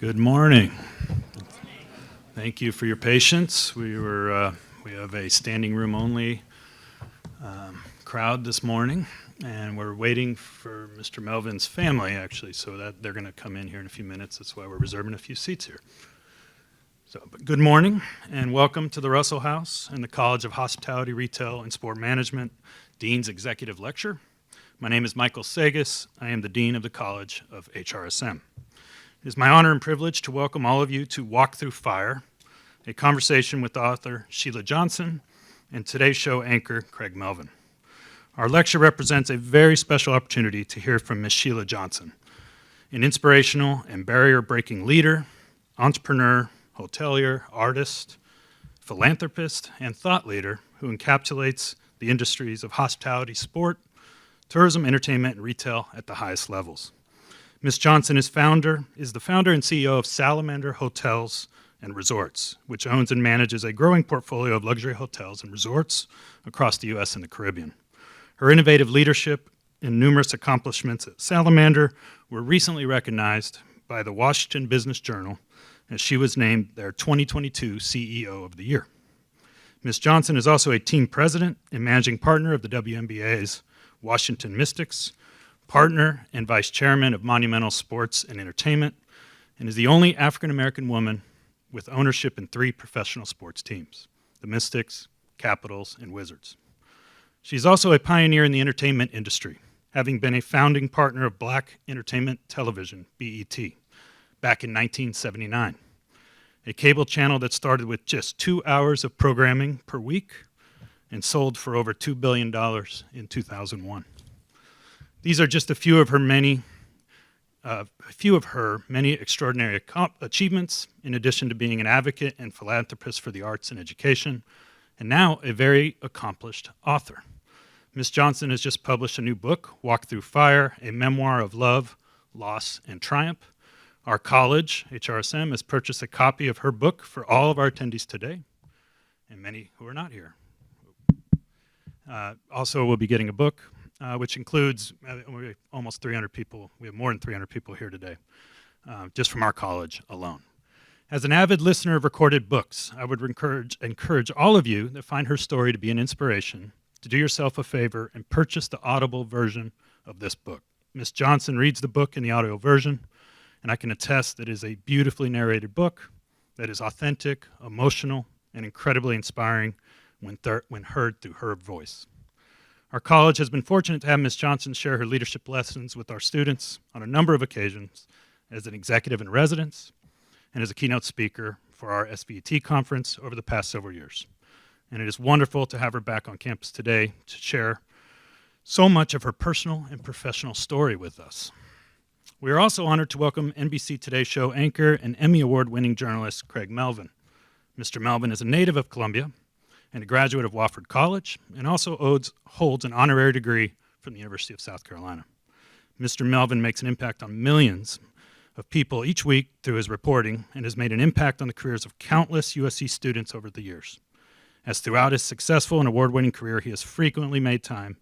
Good morning. Thank you for your patience. We have a standing room only crowd this morning, and we're waiting for Mr. Melvin's family, actually, so that they're going to come in here in a few minutes. That's why we're reserving a few seats here. But good morning, and welcome to the Russell House and the College of Hospitality, Retail, and Sport Management Dean's Executive Lecture. My name is Michael Sagas. I am the Dean of the College of HRSM. It is my honor and privilege to welcome all of you to Walk Through Fire, a conversation with author Sheila Johnson and today's show anchor Craig Melvin. Our lecture represents a very special opportunity to hear from Ms. Sheila Johnson, an inspirational and barrier-breaking leader, entrepreneur, hotelier, artist, philanthropist, and thought leader who encapsulates the industries of hospitality, sport, tourism, entertainment, and retail at the highest levels. Ms. Johnson is the founder and CEO of Salamander Hotels and Resorts, which owns and manages a growing portfolio of luxury hotels and resorts across the U.S. and the Caribbean. Her innovative leadership and numerous accomplishments at Salamander were recently recognized by the Washington Business Journal as she was named their 2022 CEO of the Year. Ms. Johnson is also a team president and managing partner of the WNBA's Washington Mystics, partner and vice chairman of Monumental Sports and Entertainment, and is the only African-American woman with ownership in 3 professional sports teams, the Mystics, Capitals, and Wizards. She's also a pioneer in the entertainment industry, having been a founding partner of Black Entertainment Television, BET, back in 1979, a cable channel that started with just 2 hours of programming per week and sold for over $2 billion in 2001. These are just a few of her many extraordinary achievements, in addition to being an advocate and philanthropist for the arts and education, and now a very accomplished author. Ms. Johnson has just published a new book, Walk Through Fire, a memoir of love, loss, and triumph. Our college, HRSM, has purchased a copy of her book for all of our attendees today, and many who are not here. Also, we'll be getting a book, which includes almost 300 people. We have more than 300 people here today, just from our college alone. As an avid listener of recorded books, I would encourage all of you that find her story to be an inspiration to do yourself a favor and purchase the Audible version of this book. Ms. Johnson reads the book in the audio version, and I can attest that it is a beautifully narrated book that is authentic, emotional, and incredibly inspiring when heard through her voice. Our college has been fortunate to have Ms. Johnson share her leadership lessons with our students on a number of occasions as an executive in residence and as a keynote speaker for our SVT conference over the past several years. And it is wonderful to have her back on campus today to share so much of her personal and professional story with us. We are also honored to welcome NBC TODAY show anchor and Emmy Award-winning journalist Craig Melvin. Mr. Melvin is a native of Columbia and a graduate of Wofford College, and also holds an honorary degree from the University of South Carolina. Mr. Melvin makes an impact on millions of people each week through his reporting and has made an impact on the careers of countless USC students over the years. As throughout his successful and award-winning career, he has frequently made time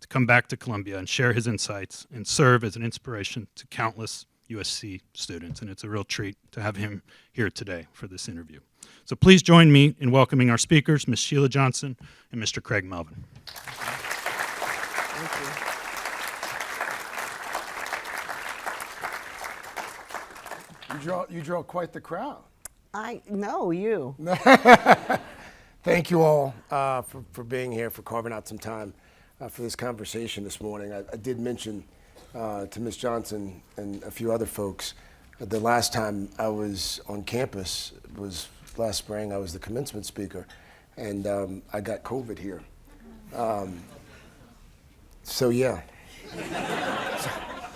to come back to Columbia and share his insights and serve as an inspiration to countless USC students, and it's a real treat to have him here today for this interview. So please join me in welcoming our speakers, Ms. Sheila Johnson and Mr. Craig Melvin. Thank you. You draw quite the crowd. I know you. Thank you all for being here, for carving out some time for this conversation this morning. I did mention to Ms. Johnson and a few other folks the last time I was on campus was last spring. I was the commencement speaker, and I got COVID here. So yeah.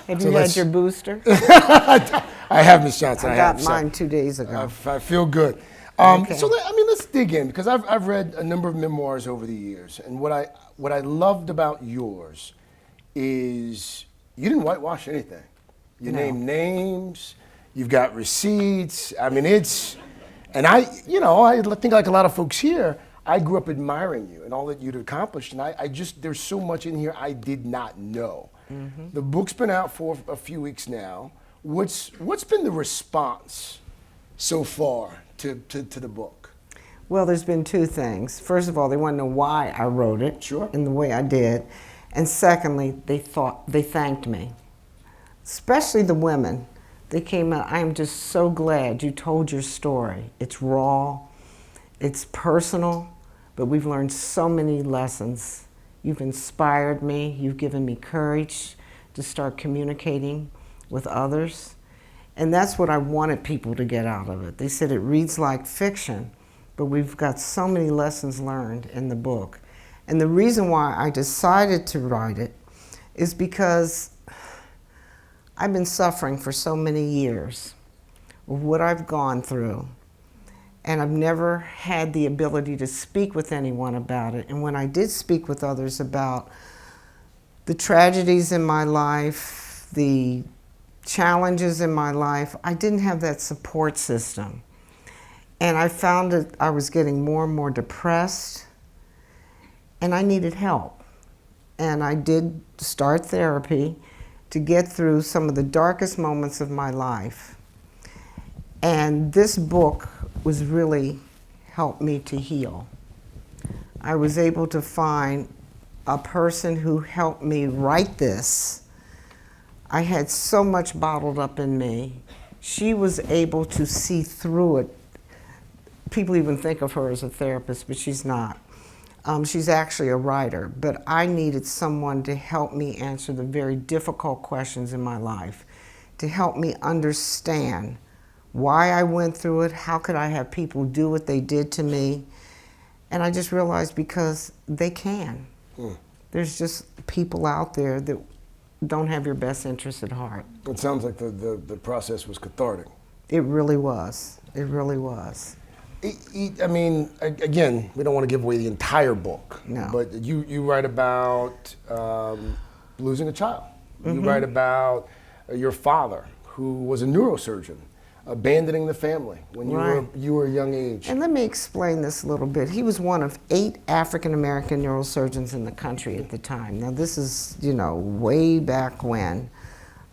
Have you had your booster? I have, Ms. Johnson. I got mine 2 days ago. I feel good. Okay. So let's dig in, because I've read a number of memoirs over the years, and what I loved about yours is you didn't whitewash anything. You named names. You've got receipts. I mean, and I think like a lot of folks here, I grew up admiring you and all that you'd accomplished, and there's so much in here I did not know. Mm-hmm. The book's been out for a few weeks now. What's been the response so far to the book? Well, there's been two things. First of all, they want to know why I wrote it Sure. in the way I did. And secondly, they thanked me, especially the women. They came out, I'm just so glad you told your story. It's raw, it's personal, but we've learned so many lessons. You've inspired me, you've given me courage to start communicating with others. And that's what I wanted people to get out of it. They said it reads like fiction, but we've got so many lessons learned in the book. And the reason why I decided to write it is because I've been suffering for so many years of what I've gone through, and I've never had the ability to speak with anyone about it. And when I did speak with others about the tragedies in my life, the challenges in my life, I didn't have that support system. And I found that I was getting more and more depressed, and I needed help. And I did start therapy to get through some of the darkest moments of my life. And this book was really helped me to heal. I was able to find a person who helped me write this. I had so much bottled up in me. She was able to see through it. People even think of her as a therapist, but she's not. She's actually a writer, but I needed someone to help me answer the very difficult questions in my life, to help me understand why I went through it, how could I have people do what they did to me, and I just realized because they can. There's just people out there that don't have your best interests at heart. It sounds like the process was cathartic. It really was. It really was. I mean, again, we don't want to give away the entire book. No. But you write about losing a child. You write about your father, who was a neurosurgeon, abandoning the family when you were a young age. And let me explain this a little bit. He was one of 8 African-American neurosurgeons in the country at the time. Now this is, way back when.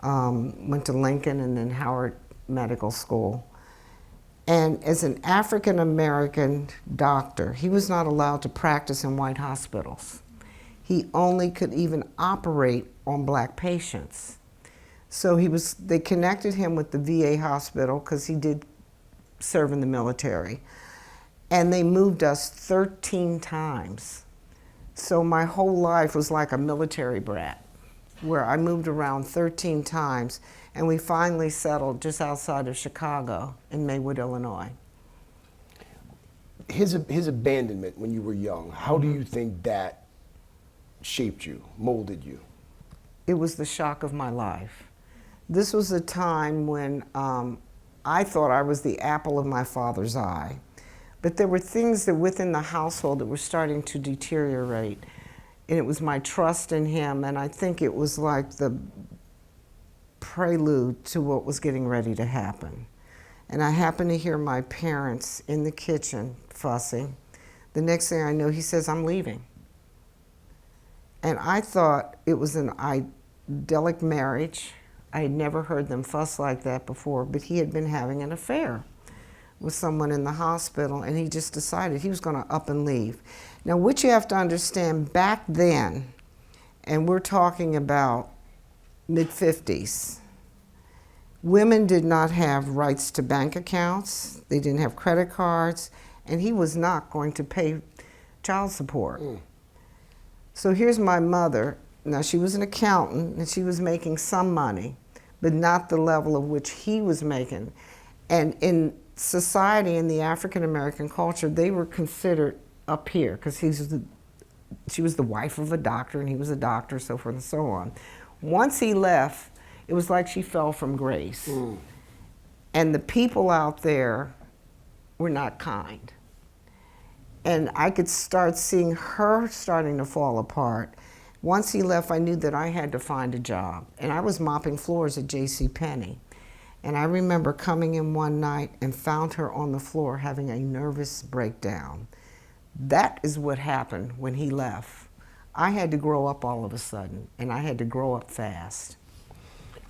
Went to Lincoln and then Howard Medical School. And as an African-American doctor, he was not allowed to practice in white hospitals. He only could even operate on black patients. So they connected him with the VA hospital because he did serve in the military. And they moved us 13 times. So my whole life was like a military brat, where I moved around 13 times, and we finally settled just outside of Chicago in Maywood, Illinois. His abandonment when you were young, how do you think that shaped you, molded you? It was the shock of my life. This was a time when I thought I was the apple of my father's eye, but there were things that within the household that were starting to deteriorate, and it was my trust in him, and I think it was like the prelude to what was getting ready to happen. And I happened to hear my parents in the kitchen fussing. The next thing I know, he says, "I'm leaving." And I thought it was an idyllic marriage. I had never heard them fuss like that before, but he had been having an affair with someone in the hospital, and he just decided he was going to up and leave. Now, what you have to understand, back then, and we're talking about mid-50s, women did not have rights to bank accounts, they didn't have credit cards, and he was not going to pay child support. So here's my mother. Now, she was an accountant, and she was making some money, but not the level of which he was making. And in society, in the African-American culture, they were considered up here, because she was the wife of a doctor, and he was a doctor, so forth and so on. Once he left, it was like she fell from grace. And the people out there were not kind. And I could start seeing her starting to fall apart. Once he left, I knew that I had to find a job. And I was mopping floors at JCPenney. And I remember coming in one night and found her on the floor having a nervous breakdown. That is what happened when he left. I had to grow up all of a sudden, and I had to grow up fast.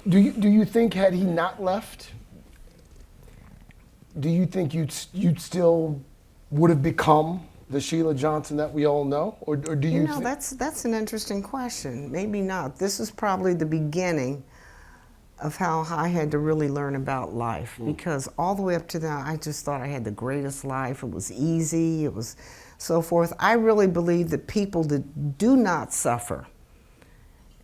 Do you think had he not left, do you think you'd still would have become the Sheila Johnson that we all know, or do you? You know, that's an interesting question. Maybe not. This is probably the beginning of how I had to really learn about life, because all the way up to now, I just thought I had the greatest life. It was easy. It was so forth. I really believe that people that do not suffer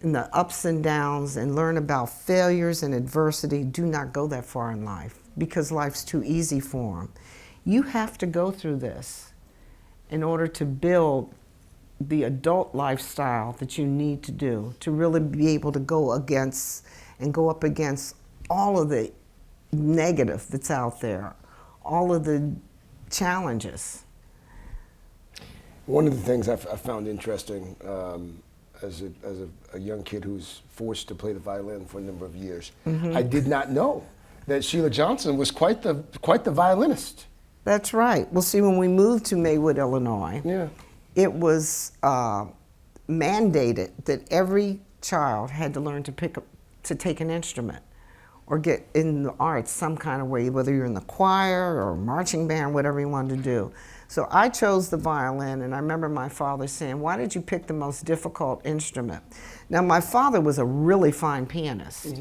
in the ups and downs and learn about failures and adversity do not go that far in life, because life's too easy for them. You have to go through this in order to build the adult lifestyle that you need to do to really be able to go against and go up against all of the negative that's out there, all of the challenges. One of the things I found interesting as a young kid who's forced to play the violin for a number of years, I did not know that Sheila Johnson was quite the violinist. That's right. Well, see, when we moved to Maywood, Illinois, it was mandated that every child had to learn to take an instrument or get in the arts some kind of way, whether you're in the choir or marching band, whatever you wanted to do. So I chose the violin, and I remember my father saying, "Why did you pick the most difficult instrument?" Now, my father was a really fine pianist.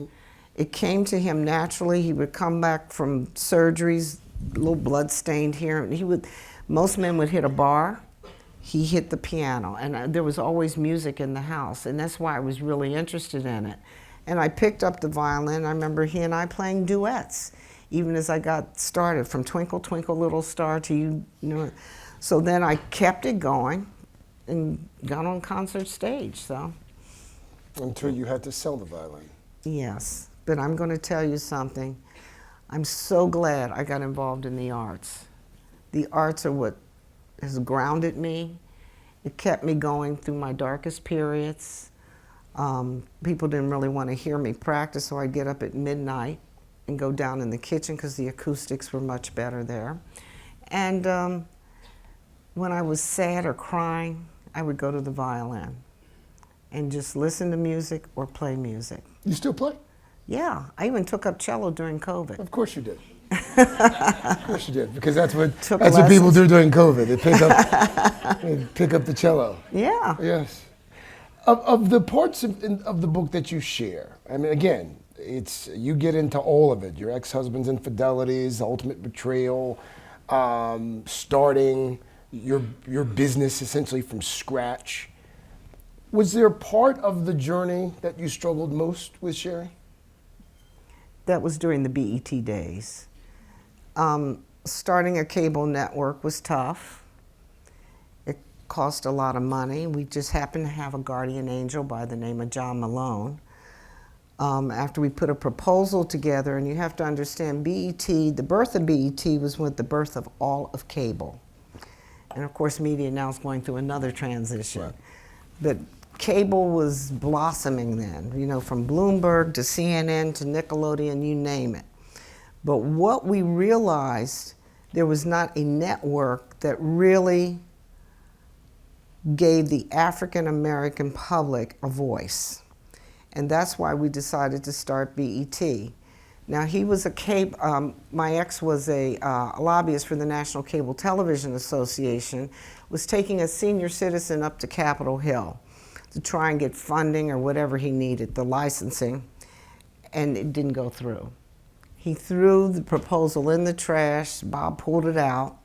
It came to him naturally. He would come back from surgeries, a little blood-stained here, and most men would hit a bar. He hit the piano, and there was always music in the house, and that's why I was really interested in it. And I picked up the violin. I remember he and I playing duets, even as I got started, from Twinkle, Twinkle, Little Star to you know. So then I kept it going and got on concert stage, so. Until you had to sell the violin. Yes, but I'm going to tell you something. I'm so glad I got involved in the arts. The arts are what has grounded me. It kept me going through my darkest periods. People didn't really want to hear me practice, so I'd get up at midnight and go down in the kitchen because the acoustics were much better there. And when I was sad or crying, I would go to the violin and just listen to music or play music. You still play? Yeah, I even took up cello during COVID. Of course you did. Of course you did, because that's what Took people do during COVID. They pick up the cello. Yeah. Yes. Of the parts of the book that you share, I mean, again, you get into all of it. Your ex-husband's infidelities, the ultimate betrayal, starting your business essentially from scratch. Was there a part of the journey that you struggled most with sharing? That was during the BET days. Starting a cable network was tough. It cost a lot of money. We just happened to have a guardian angel by the name of John Malone. After we put a proposal together, and you have to understand, BET, the birth of BET was with the birth of all of cable. And of course, media now is going through another transition. Right. But cable was blossoming then, you know, from Bloomberg to CNN to Nickelodeon, you name it. But what we realized, there was not a network that really gave the African American public a voice. And that's why we decided to start BET. Now, he was my ex was a lobbyist for the National Cable Television Association, was taking a senior citizen up to Capitol Hill to try and get funding or whatever he needed, the licensing, and it didn't go through. He threw the proposal in the trash. Bob pulled it out,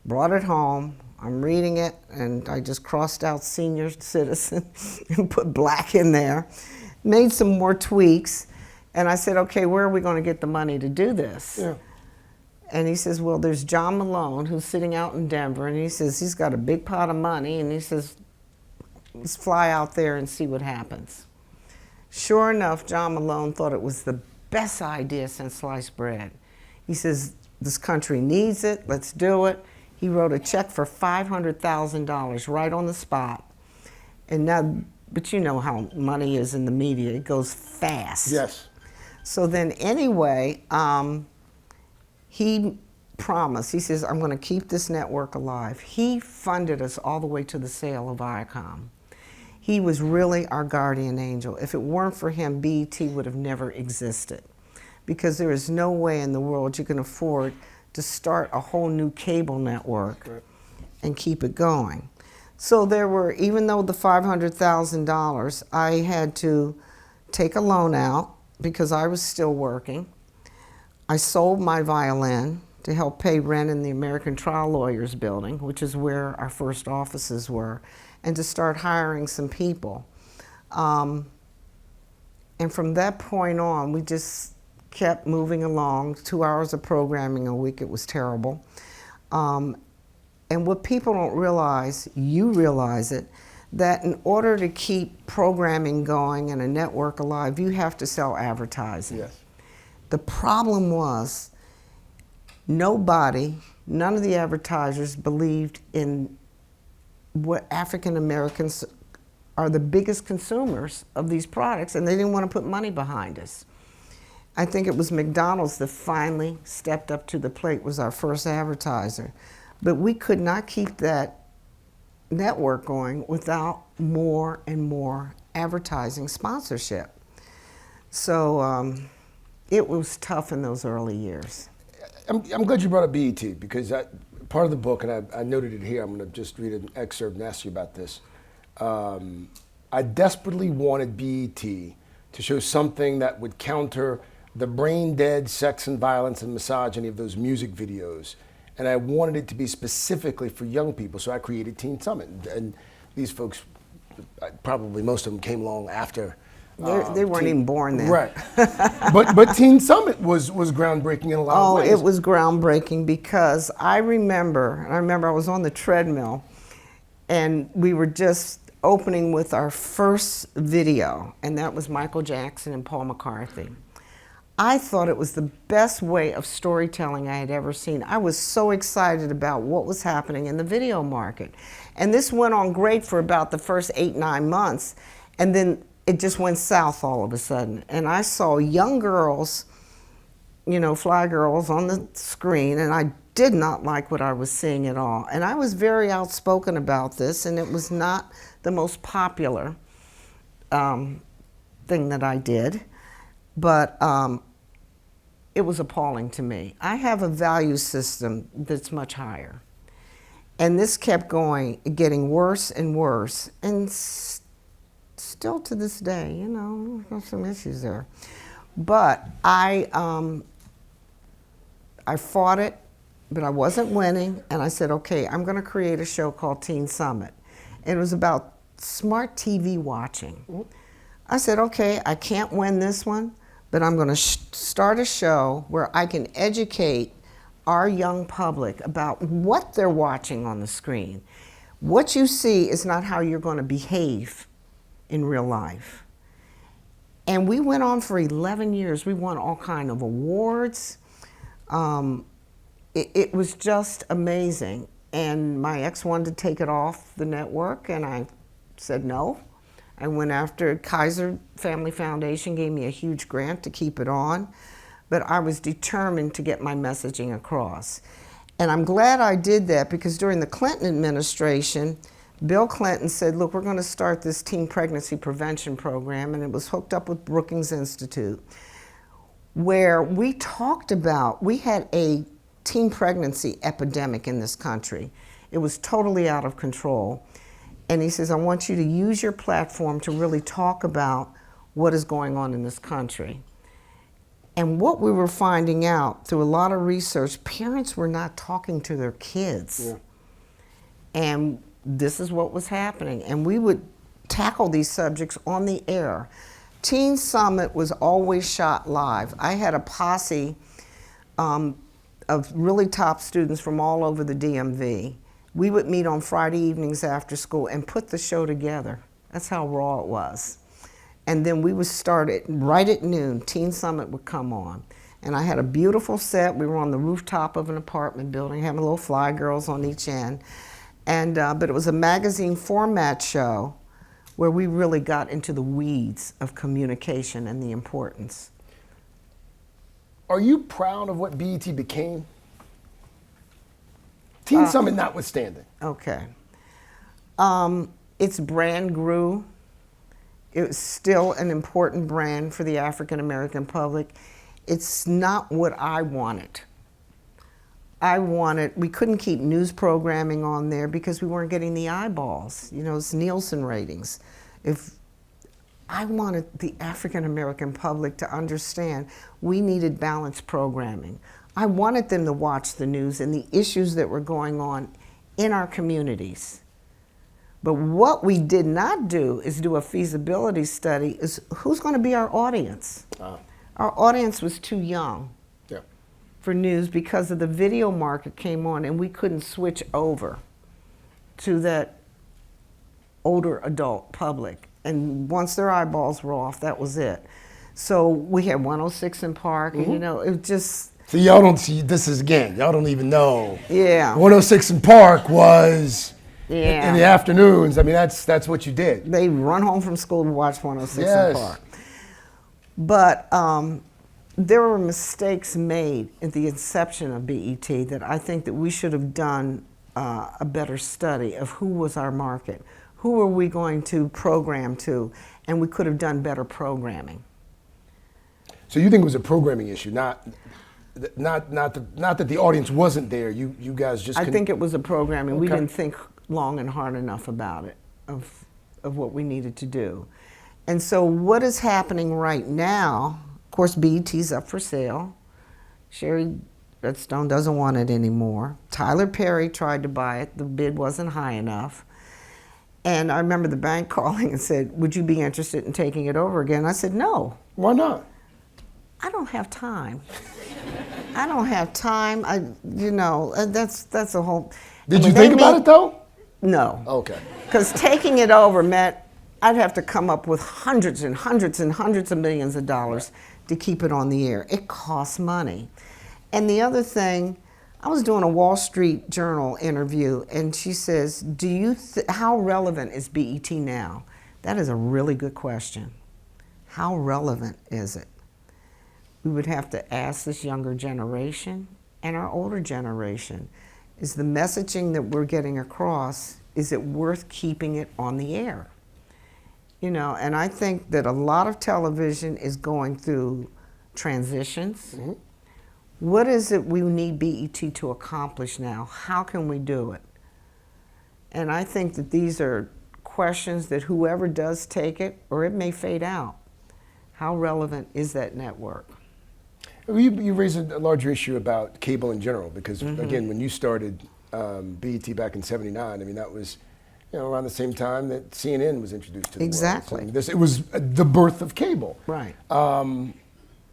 brought it home. I'm reading it, and I just crossed out senior citizen and put black in there, made some more tweaks, and I said, okay, where are we going to get the money to do this? Yeah. And he says, well, there's John Malone, who's sitting out in Denver, and he says he's got a big pot of money, and he says, let's fly out there and see what happens. Sure enough, John Malone thought it was the best idea since sliced bread. He says, this country needs it, let's do it. He wrote a check for $500,000 right on the spot. And now, but you know how money is in the media, it goes fast. Yes. So then anyway, he promised, he says, I'm gonna keep this network alive. He funded us all the way to the sale of Viacom. He was really our guardian angel. If it weren't for him, BET would have never existed, because there is no way in the world you can afford to start a whole new cable network and keep it going. So there were, even though the $500,000, I had to take a loan out because I was still working. I sold my violin to help pay rent in the American Trial Lawyers building, which is where our first offices were, and to start hiring some people. And from that point on, we just kept moving along. 2 hours of programming a week, it was terrible. And what people don't realize, you realize it, that in order to keep programming going and a network alive, you have to sell advertising. Yes. The problem was none of the advertisers believed in what African Americans are the biggest consumers of these products, and they didn't want to put money behind us. I think it was McDonald's that finally stepped up to the plate, was our first advertiser. But we could not keep that network going without more and more advertising sponsorship. So it was tough in those early years. I'm glad you brought up BET, because part of the book, and I noted it here, I'm going to just read an excerpt and ask you about this. I desperately wanted BET to show something that would counter the brain-dead sex and violence and misogyny of those music videos. And I wanted it to be specifically for young people, so I created Teen Summit. And these folks, probably most of them came along after. They weren't even born then. Right. but Teen Summit was groundbreaking in a lot of ways. Oh, it was groundbreaking, because I remember I was on the treadmill, and we were just opening with our first video, and that was Michael Jackson and Paul McCartney. I thought it was the best way of storytelling I had ever seen. I was so excited about what was happening in the video market. And this went on great for about the first 8-9 months, and then it just went south all of a sudden. And I saw young girls, fly girls on the screen, and I did not like what I was seeing at all. And I was very outspoken about this, and it was not the most popular thing that I did. But it was appalling to me. I have a value system that's much higher. And this kept going, getting worse and worse. And still to this day, there's some issues there. But I fought it, but I wasn't winning. And I said, okay, I'm going to create a show called Teen Summit. And it was about smart TV watching. I said, okay, I can't win this one, but I'm going to start a show where I can educate our young public about what they're watching on the screen. What you see is not how you're going to behave in real life. And we went on for 11 years. We won all kinds of awards. It was just amazing. And my ex wanted to take it off the network, and I said no. I went after Kaiser Family Foundation, gave me a huge grant to keep it on, but I was determined to get my messaging across. And I'm glad I did that, because during the Clinton administration, Bill Clinton said, look, we're going to start this teen pregnancy prevention program, and it was hooked up with Brookings Institute, where we talked about, we had a teen pregnancy epidemic in this country. It was totally out of control. And he says, I want you to use your platform to really talk about what is going on in this country. And what we were finding out through a lot of research, parents were not talking to their kids. Yeah. And this is what was happening. And we would tackle these subjects on the air. Teen Summit was always shot live. I had a posse of really top students from all over the DMV. We would meet on Friday evenings after school and put the show together. That's how raw it was. And then we would start it right at noon. Teen Summit would come on. And I had a beautiful set. We were on the rooftop of an apartment building, having little fly girls on each end. And, but it was a magazine format show where we really got into the weeds of communication and the importance. Are you proud of what BET became? Teen Summit notwithstanding. Okay. Its brand grew It was still an important brand for the African American public. It's not what I wanted. We couldn't keep news programming on there because we weren't getting the eyeballs, it's Nielsen ratings. I wanted the African American public to understand we needed balanced programming. I wanted them to watch the news and the issues that were going on in our communities. But what we did not do is do a feasibility study, is who's going to be our audience? Our audience was too young for news because of the video market came on and we couldn't switch over to that older adult public. And once their eyeballs were off, that was it. So we had 106 in Park, and it just... So y'all don't see, this is again, y'all don't even know. Yeah. 106 in Park was Yeah. in the afternoons. I mean, that's what you did. They run home from school to watch 106 Yes. in Park. But there were mistakes made at the inception of BET that I think that we should have done a better study of who was our market, who were we going to program to, and we could have done better programming. So you think it was a programming issue, not that the audience wasn't there. You guys just. I think it was a programming. We Okay. didn't think long and hard enough about it, of what we needed to do. And so what is happening right now, of course, BET's up for sale. Sherry Redstone doesn't want it anymore. Tyler Perry tried to buy it. The bid wasn't high enough. And I remember the bank calling and said, would you be interested in taking it over again? I said, no. Why not? I don't have time. I don't have time. That's a whole... Did you think about it though? No. Okay. Because taking it over meant I'd have to come up with hundreds and hundreds and hundreds of millions of dollars to keep it on the air. It costs money. And the other thing, I was doing a Wall Street Journal interview, and she says, how relevant is BET now? That is a really good question. How relevant is it? We would have to ask this younger generation and our older generation, is the messaging that we're getting across, is it worth keeping it on the air? And I think that a lot of television is going through transitions. Mm-hmm. What is it we need BET to accomplish now? How can we do it? And I think that these are questions that whoever does take it, or it may fade out. How relevant is that network? You raised a larger issue about cable in general, because again, when you started BET back in '79, I mean, that was around the same time that CNN was introduced to the Exactly. world. So it was the birth of cable. Right.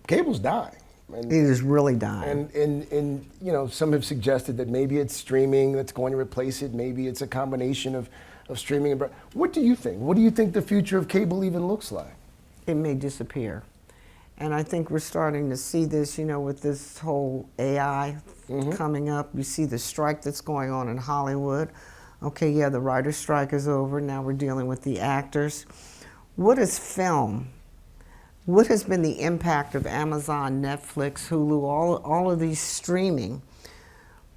Cable's dying. It is really dying. And some have suggested that maybe it's streaming that's going to replace it. Maybe it's a combination of streaming and. What do you think? What do you think the future of cable even looks like? It may disappear. And I think we're starting to see this, with this whole AI coming up. You see the strike that's going on in Hollywood. Okay, yeah, the writer's strike is over. Now we're dealing with the actors. What is film? What has been the impact of Amazon, Netflix, Hulu, all of these streaming?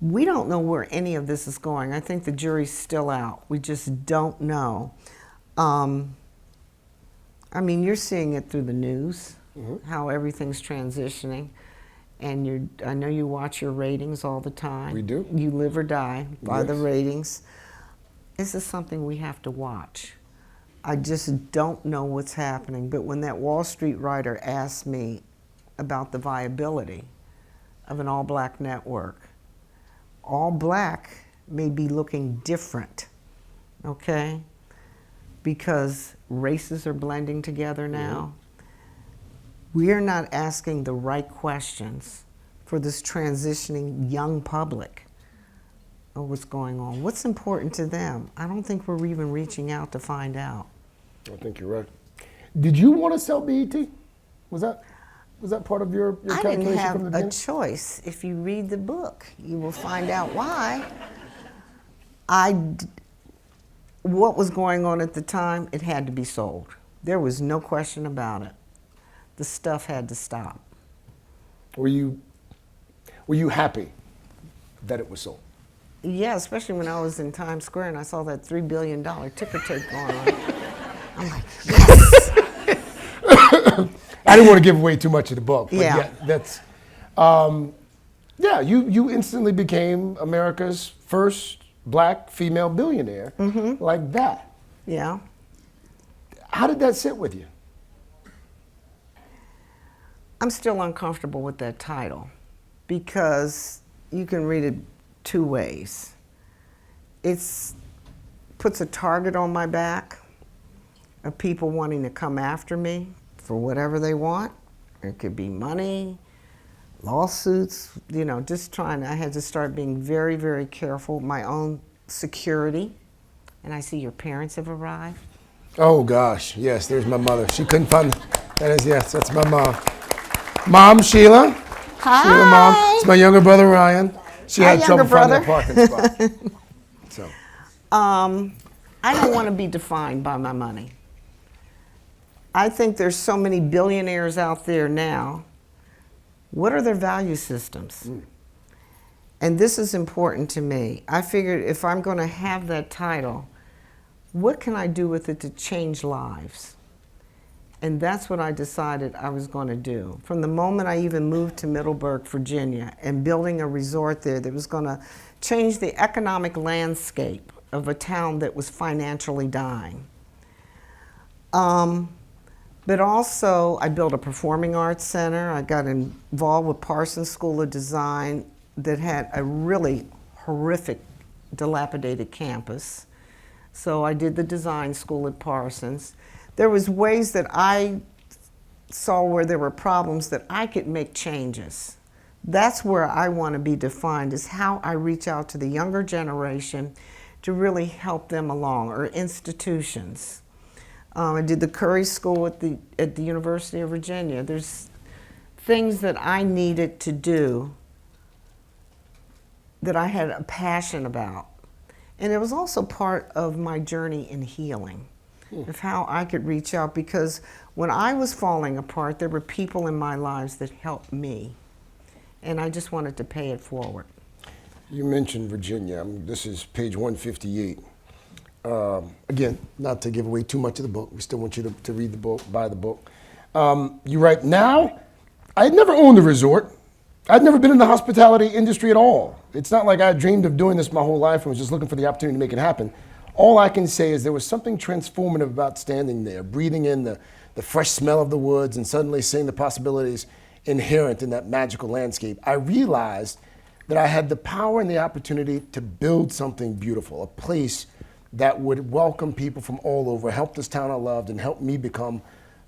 We don't know where any of this is going. I think the jury's still out. We just don't know. You're seeing it through the news, how everything's transitioning. And I know you watch your ratings all the time. We do. You live or die by the Yes. ratings. This is something we have to watch. I just don't know what's happening. But when that Wall Street writer asked me about the viability of an all-black network, all black may be looking different, okay? Because races are blending together now. We are not asking the right questions for this transitioning young public of what's going on. What's important to them? I don't think we're even reaching out to find out. I think you're right. Did you want to sell BET? Was that part of your I calculation didn't have from the a beginning? choice. If you read the book, you will find out why. What was going on at the time, it had to be sold. There was no question about it. The stuff had to stop. Were you happy that it was sold? Yeah, especially when I was in Times Square and I saw that $3 billion ticker tape going on. I'm like, yes. I didn't want to give away too much of the book, but Yeah. yeah, that's, yeah, you instantly became America's first black female billionaire like that. Yeah. How did that sit with you? I'm still uncomfortable with that title because you can read it two ways. It's puts a target on my back of people wanting to come after me for whatever they want. It could be money, lawsuits, you know, just trying. I had to start being very, very careful with my own security. And I see your parents have arrived. Oh gosh, yes, there's my mother. She couldn't find, that is, yes, that's my mom. Mom, Sheila. Hi. Sheila, Mom. It's my younger brother, Ryan. She Hi, had trouble younger finding brother. that parking spot. So, I don't want to be defined by my money. I think there's so many billionaires out there now. What are their value systems? And this is important to me. I figured if I'm going to have that title, what can I do with it to change lives? And that's what I decided I was going to do. From the moment I even moved to Middleburg, Virginia, and building a resort there that was going to change the economic landscape of a town that was financially dying. But also, I built a performing arts center. I got involved with Parsons School of Design that had a really horrific, dilapidated campus. So I did the design school at Parsons. There was ways that I saw where there were problems that I could make changes. That's where I want to be defined, is how I reach out to the younger generation to really help them along, or institutions. I did the Curry School at the University of Virginia. There's things that I needed to do that I had a passion about. And it was also part of my journey in healing, of how I could reach out, because when I was falling apart, there were people in my lives that helped me. And I just wanted to pay it forward. you mentioned Virginia. This is page 158. Again, not to give away too much of the book. We still want you to read the book, buy the book. You write, now, I had never owned a resort. I'd never been in the hospitality industry at all. It's not like I dreamed of doing this my whole life and was just looking for the opportunity to make it happen. All I can say is there was something transformative about standing there, breathing in the fresh smell of the woods and suddenly seeing the possibilities inherent in that magical landscape. I realized that I had the power and the opportunity to build something beautiful, a place that would welcome people from all over, help this town I loved, and help me become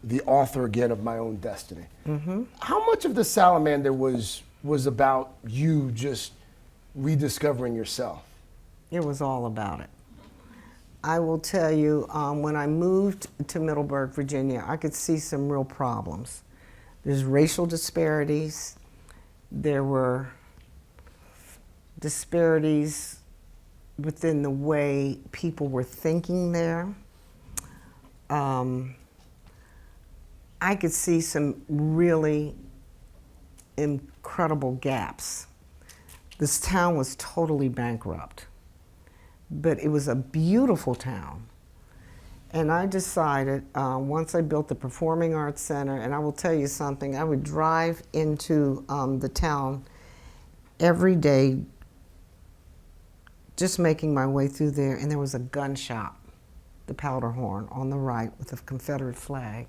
the author again of my own destiny. Mm-hmm. How much of the Salamander was about you just rediscovering yourself? It was all about it. I will tell you, when I moved to Middleburg, Virginia, I could see some real problems. There's racial disparities. There were disparities within the way people were thinking there. I could see some really incredible gaps. This town was totally bankrupt, but it was a beautiful town. And I decided, once I built the Performing Arts Center, and I will tell you something, I would drive into the town every day, just making my way through there, and there was a gun shop, the Powderhorn, on the right with a Confederate flag.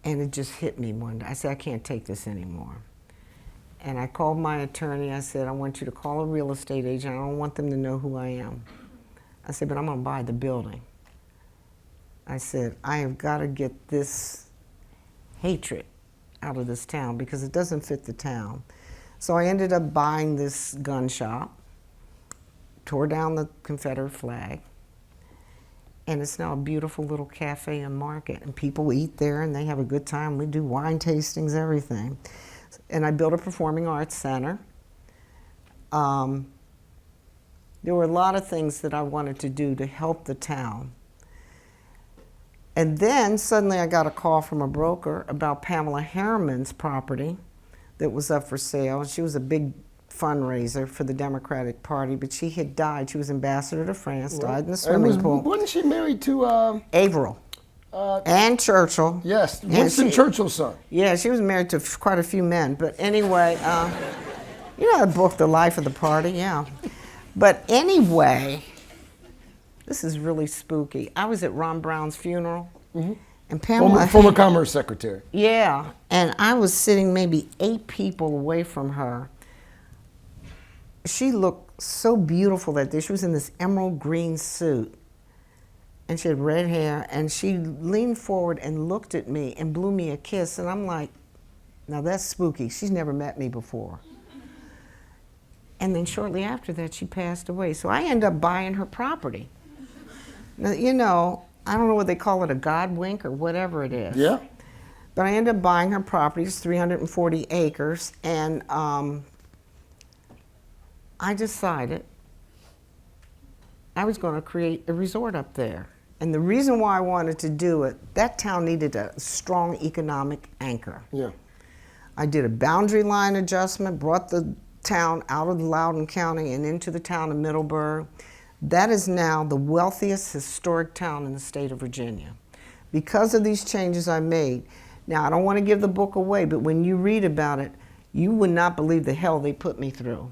And it just hit me one day. I said, I can't take this anymore. And I called my attorney. I said, I want you to call a real estate agent. I don't want them to know who I am. I said, but I'm going to buy the building. I said, I have got to get this hatred out of this town because it doesn't fit the town. So I ended up buying this gun shop, tore down the Confederate flag, and it's now a beautiful little cafe and market. And people eat there and they have a good time. We do wine tastings, everything. And I built a performing arts center. There were a lot of things that I wanted to do to help the town. And then suddenly I got a call from a broker about Pamela Harriman's property that was up for sale. She was a big fundraiser for the Democratic Party, but she had died. She was ambassador to France, died in the And swimming pool. wasn't she married to? Averill. And Churchill. Yes, And Winston Churchill's son. Yeah, she was married to quite a few men. But anyway, you know that book, The Life of the Party? Yeah. But anyway, this is really spooky. I was at Ron Brown's funeral, and Pamela... Former Commerce Secretary. Yeah, and I was sitting maybe 8 people away from her. She looked so beautiful that day. She was in this emerald green suit, and she had red hair, and she leaned forward and looked at me and blew me a kiss, and I'm like, now that's spooky. She's never met me before. And then shortly after that, she passed away. So I ended up buying her property. Now, you know, I don't know what they call it, a God wink or whatever it is. Yeah. But I ended up buying her property. It's 340 acres, and I decided I was going to create a resort up there. And the reason why I wanted to do it, that town needed a strong economic anchor. Yeah. I did a boundary line adjustment, brought the town out of Loudoun County and into the town of Middleburg. That is now the wealthiest historic town in the state of Virginia because of these changes I made. Now, I don't want to give the book away, but when you read about it, you would not believe the hell they put me through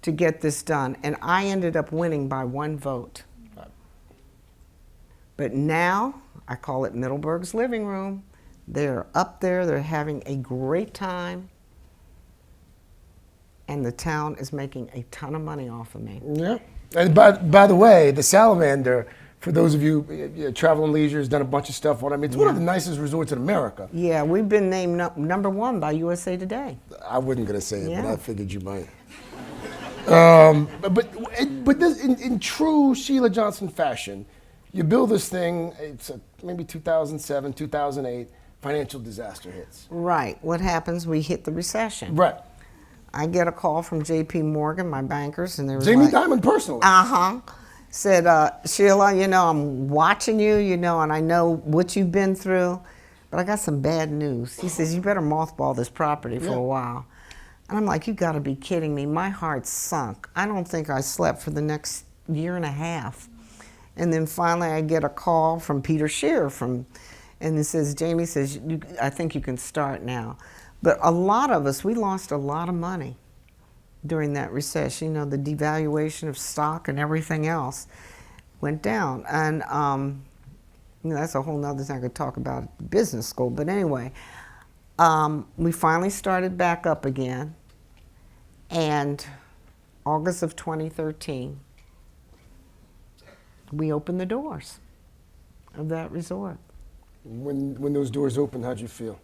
to get this done. And I ended up winning by 1 vote. But now, I call it Middleburg's living room. They're up there, they're having a great time, and the town is making a ton of money off of me. Yeah. And by the way, the Salamander, for those of you, Travel and Leisure has done a bunch of stuff on it. I mean, it's one of the nicest resorts in America. Yeah, we've been named #1 by USA Today. I wasn't going to say it, Yeah. but I figured you might. But this, in true Sheila Johnson fashion, you build this thing, it's maybe 2007, 2008, financial disaster hits. Right. What happens? We hit the recession. Right. I get a call from J.P. Morgan, my bankers, and they were Jamie like, Dimon personally. said, Sheila, you know, I'm watching you, you know, and I know what you've been through, but I got some bad news. He says, you better mothball this property for a while. And I'm like, you got to be kidding me. My heart sunk. I don't think I slept for the next year and a half. And then finally I get a call from Peter Shearer and it says, Jamie says, I think you can start now. But a lot of us, we lost a lot of money during that recession. You know, the devaluation of stock and everything else went down. And you know, that's a whole nother thing I could talk about at business school. But anyway, we finally started back up again. And August of 2013, we opened the doors of that resort. When those doors opened, how'd you feel?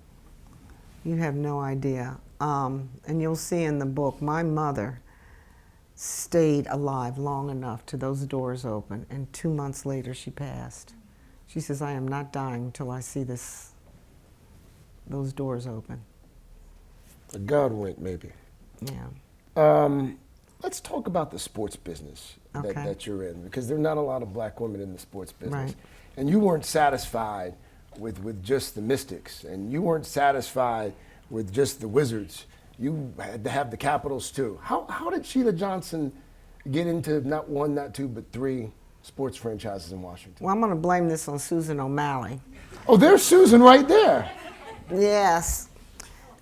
You have no idea. And you'll see in the book, my mother stayed alive long enough till those doors open, and 2 months later she passed. She says, I am not dying until I see those doors open. A God wink, maybe. Yeah. Let's talk about the sports business Okay. that you're in, because there are not a lot of black women in the sports business. Right. And you weren't satisfied with just the Mystics, and you weren't satisfied with just the Wizards. You had to have the Capitals too. How did Sheila Johnson get into not 1, not 2, but 3 sports franchises in Washington? Well, I'm going to blame this on Susan O'Malley. Oh, there's Susan right there. Yes.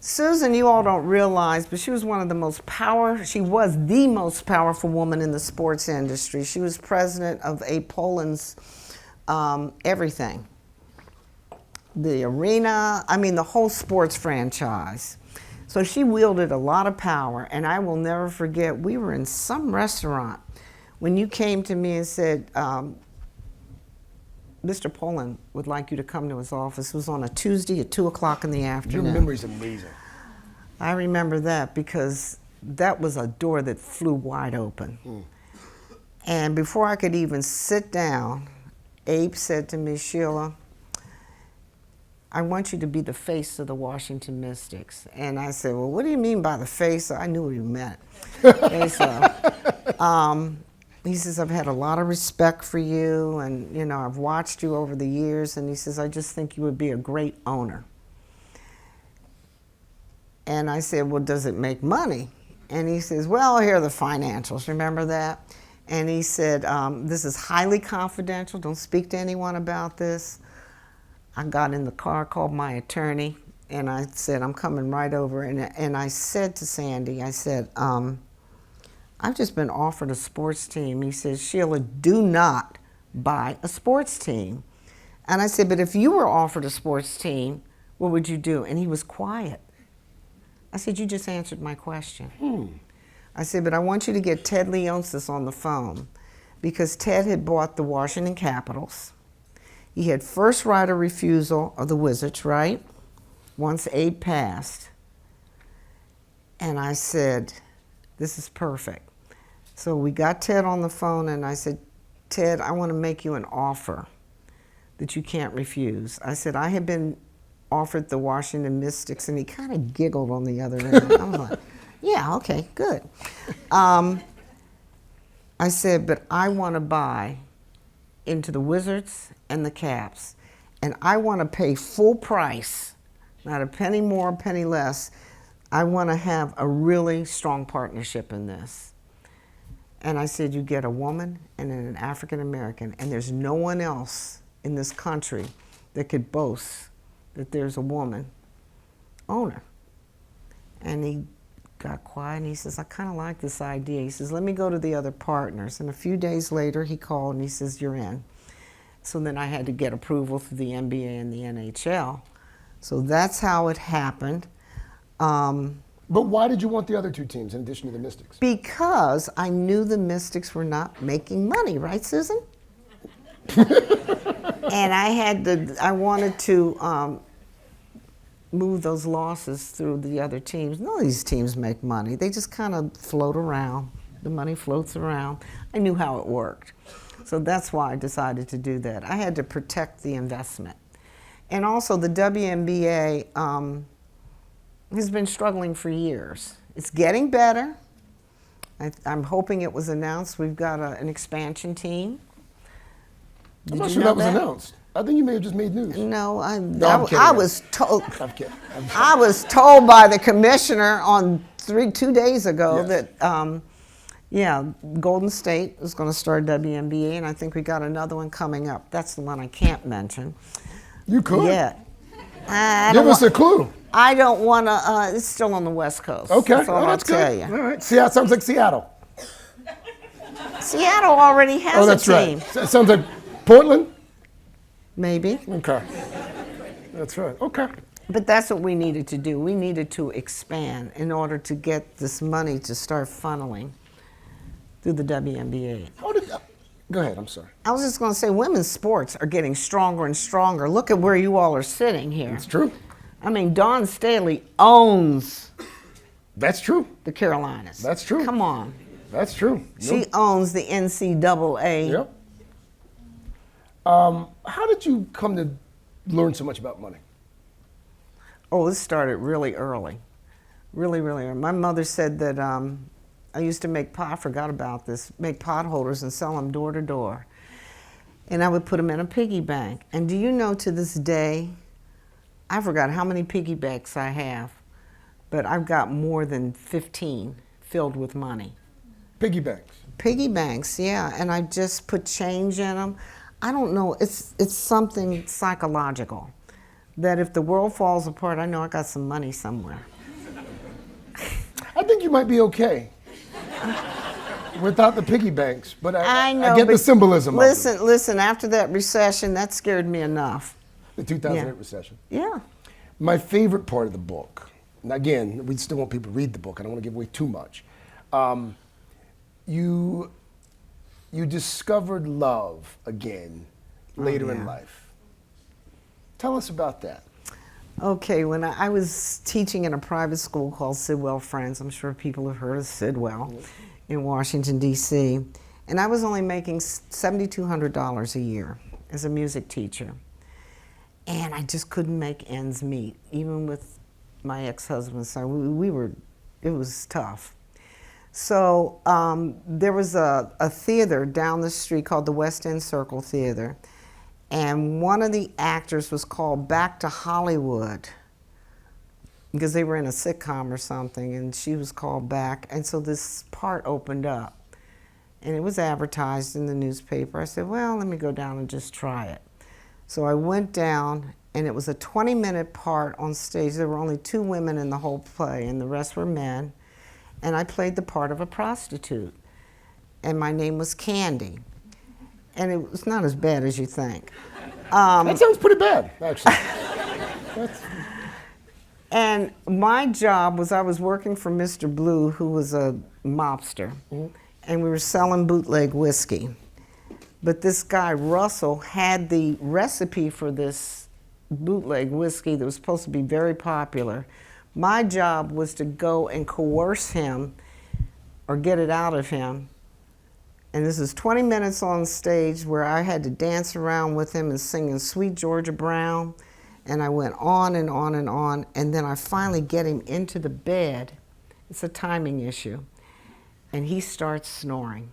Susan, you all don't realize, but she was she was the most powerful woman in the sports industry. She was president of A. Poland's everything. The arena, I mean the whole sports franchise. So she wielded a lot of power, and I will never forget, we were in some restaurant when you came to me and said, Mr. Poland would like you to come to his office. It was on a Tuesday at 2 o'clock in the afternoon. Your memory's amazing. I remember that because that was a door that flew wide open. And before I could even sit down, Abe said to me, Sheila, I want you to be the face of the Washington Mystics. And I said, well, what do you mean by the face? I knew what he meant. And so, he says, I've had a lot of respect for you, and you know, I've watched you over the years, and he says, I just think you would be a great owner. And I said, well, does it make money? And he says, well, here are the financials. Remember that? And he said, this is highly confidential. Don't speak to anyone about this. I got in the car, called my attorney, and I said, I'm coming right over. And I said to Sandy, I said, I've just been offered a sports team. He says, Sheila, do not buy a sports team. And I said, but if you were offered a sports team, what would you do? And he was quiet. I said, you just answered my question. I said, but I want you to get Ted Leonsis on the phone, because Ted had bought the Washington Capitals. He had first right of refusal of the Wizards, right? Once Abe passed. And I said, this is perfect. So we got Ted on the phone, and I said, Ted, I want to make you an offer that you can't refuse. I said, I have been offered the Washington Mystics, and he kind of giggled on the other end. I was like, yeah, okay, good. I said, but I want to buy into the Wizards and the Caps, and I want to pay full price, not a penny more, a penny less. I want to have a really strong partnership in this. And I said, you get a woman and an African American, and there's no one else in this country that could boast that there's a woman owner. And he got quiet, and he says, I kind of like this idea. He says, let me go to the other partners. And a few days later, he called, and he says, you're in. So then I had to get approval through the NBA and the NHL. So that's how it happened. But why did you want the other two teams in addition to the Mystics? Because I knew the Mystics were not making money, right, Susan? And I wanted to move those losses through the other teams. None of these teams make money. They just kind of float around. The money floats around. I knew how it worked. So that's why I decided to do that. I had to protect the investment. And also the WNBA has been struggling for years. It's getting better. I'm hoping it was announced. We've got an expansion team. I'm not sure that was announced. I think you may have just made news. No, I'm I kidding. was told. I'm kidding. I was told by the commissioner on 2 days ago Yes. that, yeah, Golden State is going to start WNBA, and I think we got another one coming up. That's the one I can't mention. You could. Yeah. Give us a clue. I don't want to. It's still on the West Coast. Okay. That's all I'll that's tell good. you. All right. Seattle sounds like Seattle. Seattle already has That's a team. right. Sounds like Portland. Maybe. Okay. That's right. Okay. But that's what we needed to do. We needed to expand in order to get this money to start funneling through the WNBA. Go ahead. I'm sorry. I was just going to say, women's sports are getting stronger and stronger. Look at where you all are sitting here. It's true. I mean, Dawn Staley owns That's true. the Carolinas. That's true. Come on. That's true. She owns the NCAA. Yep. How did you come to learn so much about money? Oh, this started really early. Really, really early. My mother said that I used to I forgot about this, make pot holders and sell them door to door. And I would put them in a piggy bank. And do you know, to this day, I forgot how many piggy banks I have, but I've got more than 15 filled with money. Piggy banks. Piggy banks, yeah, and I just put change in them. I don't know, it's something psychological, that if the world falls apart, I know I got some money somewhere. I think you might be okay without the piggy banks, but I know, I get the but symbolism of it. Listen, after that recession, that scared me enough. The 2008 Yeah. recession. Yeah. My favorite part of the book, and again, we still want people to read the book. I don't want to give away too much. You discovered love again later in life. Tell us about that. Okay, when I was teaching in a private school called Sidwell Friends, I'm sure people have heard of Sidwell, in Washington, D.C., and I was only making $7,200 a year as a music teacher. And I just couldn't make ends meet, even with my ex-husband. So it was tough. So there was a theater down the street called the West End Circle Theater, and one of the actors was called back to Hollywood because they were in a sitcom or something, and she was called back. And so this part opened up, and it was advertised in the newspaper. I said, well, let me go down and just try it. So I went down, and it was a 20-minute part on stage. There were only 2 women in the whole play, and the rest were men. And I played the part of a prostitute, and my name was Candy. And it was not as bad as you think. That sounds pretty bad, actually. And my job was, I was working for Mr. Blue, who was a mobster, and we were selling bootleg whiskey. But this guy, Russell, had the recipe for this bootleg whiskey that was supposed to be very popular. My job was to go and coerce him or get it out of him. And this is 20 minutes on stage where I had to dance around with him and singing Sweet Georgia Brown. And I went on and on and on. And then I finally get him into the bed. It's a timing issue. And he starts snoring.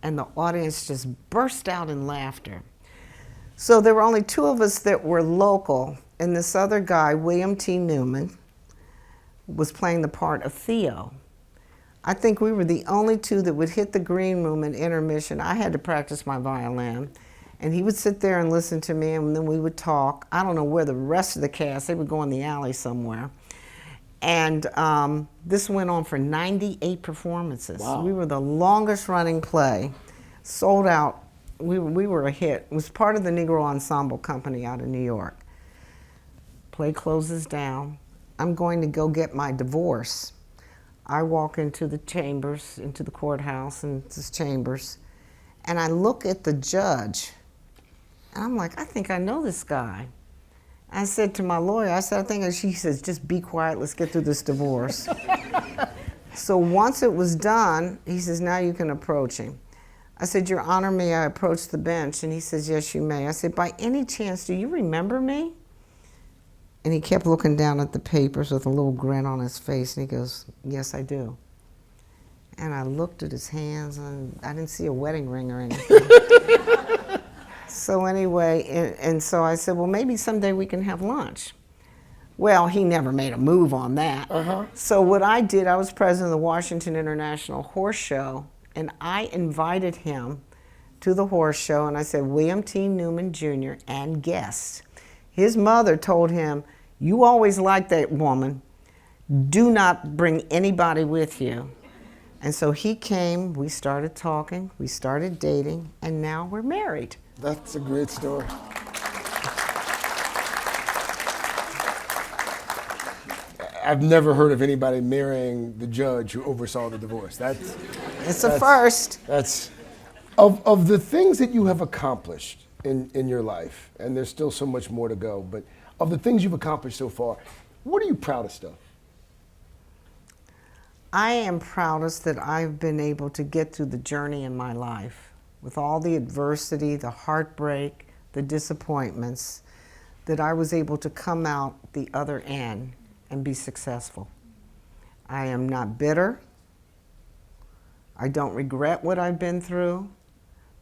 And the audience just burst out in laughter. So there were only 2 of us that were local. And this other guy, William T. Newman, was playing the part of Theo. I think we were the only 2 that would hit the green room in intermission. I had to practice my violin. And he would sit there and listen to me, and then we would talk. I don't know where the rest of the cast, they would go in the alley somewhere. And this went on for 98 performances. Wow. We were the longest running play, sold out. We were a hit. It was part of the Negro Ensemble Company out of New York. Play closes down. I'm going to go get my divorce. I walk into the chambers, into the courthouse and the chambers, and I look at the judge, and I'm like, I think I know this guy. I said to my lawyer, I said, I think, she says, just be quiet, let's get through this divorce. So once it was done, he says, now you can approach him. I said, Your Honor, may I approach the bench? And he says, yes, you may. I said, by any chance, do you remember me? And he kept looking down at the papers with a little grin on his face, and he goes, yes, I do. And I looked at his hands, and I didn't see a wedding ring or anything. So anyway, and so I said, well, maybe someday we can have lunch. Well, he never made a move on that. So what I did, I was president of the Washington International Horse Show, and I invited him to the horse show, and I said, William T. Newman Jr. and guests. His mother told him, you always liked that woman. Do not bring anybody with you. And so he came, we started talking, we started dating, and now we're married. That's a great story. I've never heard of anybody marrying the judge who oversaw the divorce. It's a first. That's of the things that you have accomplished in your life, and there's still so much more to go, but of the things you've accomplished so far, what are you proudest of? I am proudest that I've been able to get through the journey in my life with all the adversity, the heartbreak, the disappointments, that I was able to come out the other end and be successful. I am not bitter. I don't regret what I've been through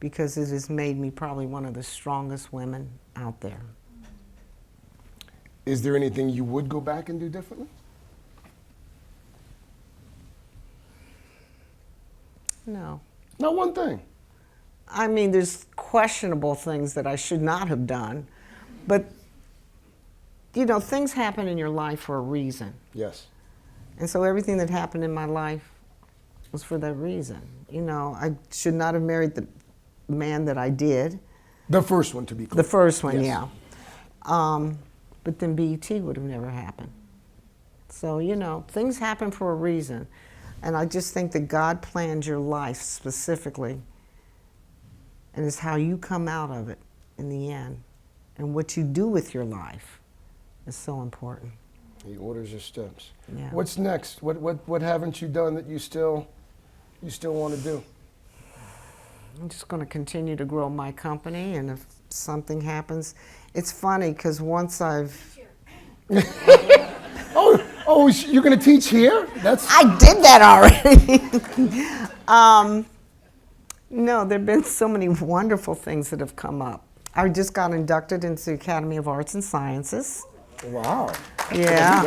because it has made me probably one of the strongest women out there. Is there anything you would go back and do differently? No. Not one thing. I mean, there's questionable things that I should not have done, but you know, things happen in your life for a reason. Yes. And so everything that happened in my life was for that reason. You know, I should not have married the man that I did. The first one, to be clear. The first one, Yes. yeah. But then BET would have never happened. So, you know, things happen for a reason. And I just think that God planned your life specifically, and it's how you come out of it in the end. And what you do with your life is so important. He orders your steps. Yeah. What's next? What haven't you done that you still want to do? I'm just going to continue to grow my company, and if something happens, it's funny because once I've... Oh, you're going to teach here? I did that already. No, there have been so many wonderful things that have come up. I just got inducted into the Academy of Arts and Sciences. Wow. Yeah.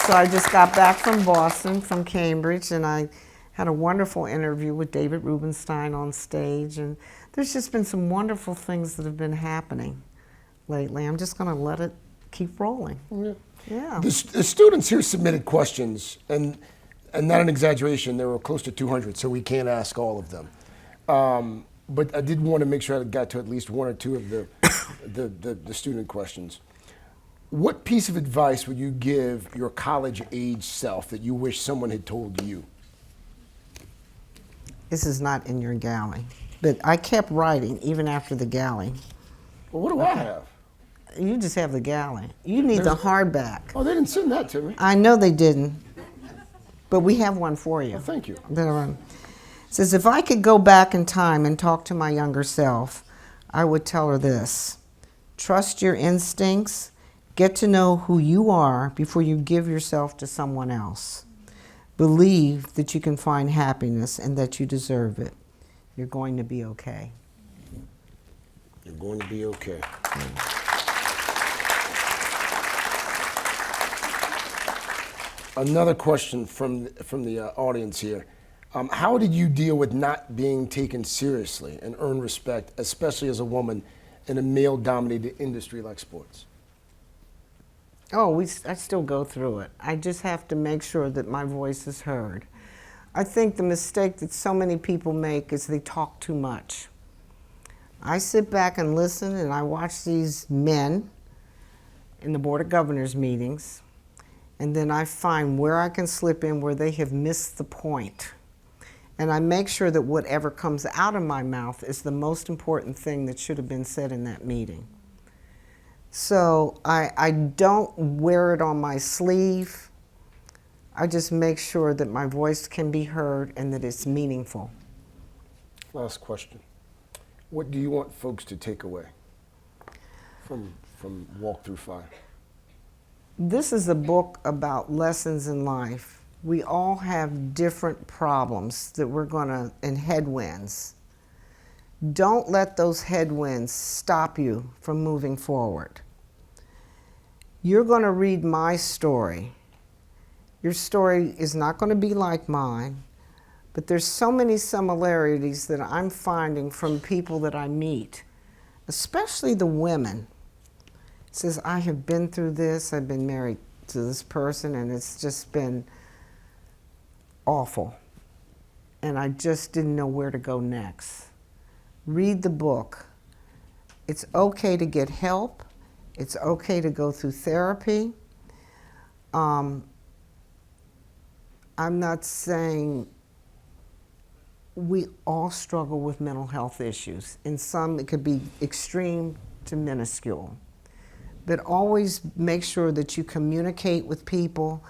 So I just got back from Boston, from Cambridge, and I had a wonderful interview with David Rubenstein on stage. And there's just been some wonderful things that have been happening lately. I'm just going to let it keep rolling. Yeah. Yeah. The students here submitted questions, and not an exaggeration, there were close to 200, so we can't ask all of them. But I did want to make sure I got to at least one or two of the student questions. What piece of advice would you give your college-age self that you wish someone had told you? This is not in your galley, but I kept writing even after the galley. Well, what do I have? You just have the galley. You need the hardback. Oh, they didn't send that to me. I know they didn't, but we have one for you. Oh, thank you. It says, if I could go back in time and talk to my younger self, I would tell her this: trust your instincts, get to know who you are before you give yourself to someone else. Believe that you can find happiness and that you deserve it. You're going to be okay. You're going to be okay. Another question from the audience here. How did you deal with not being taken seriously and earn respect, especially as a woman in a male-dominated industry like sports? Oh, I still go through it. I just have to make sure that my voice is heard. I think the mistake that so many people make is they talk too much. I sit back and listen, and I watch these men in the Board of Governors meetings, and then I find where I can slip in where they have missed the point. And I make sure that whatever comes out of my mouth is the most important thing that should have been said in that meeting. So I don't wear it on my sleeve. I just make sure that my voice can be heard and that it's meaningful. Last question. What do you want folks to take away from Walk Through Fire? This is a book about lessons in life. We all have different problems that we're and headwinds. Don't let those headwinds stop you from moving forward. You're going to read my story. Your story is not going to be like mine, but there's so many similarities that I'm finding from people that I meet, especially the women. It says, I have been through this, I've been married to this person, and it's just been awful. And I just didn't know where to go next. Read the book. It's okay to get help. It's okay to go through therapy. I'm not saying we all struggle with mental health issues. In some, it could be extreme to minuscule. But always make sure that you communicate with people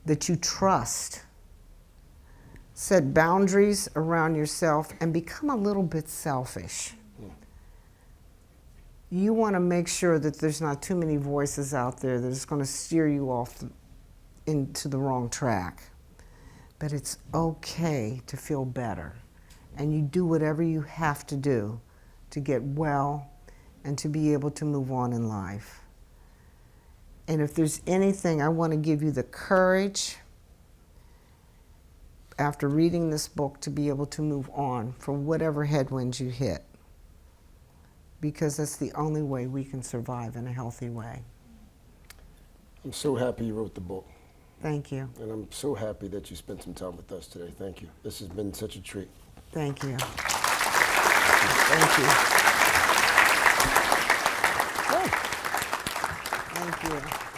that you trust. Set boundaries around yourself and become a little bit selfish. You want to make sure that there's not too many voices out there that is going to steer you off into the wrong track. But it's okay to feel better. And you do whatever you have to do to get well and to be able to move on in life. And if there's anything, I want to give you the courage after reading this book to be able to move on from whatever headwinds you hit. Because that's the only way we can survive in a healthy way. I'm so happy you wrote the book. Thank you. And I'm so happy that you spent some time with us today. Thank you. This has been such a treat. Thank you. Thank you. Thank you.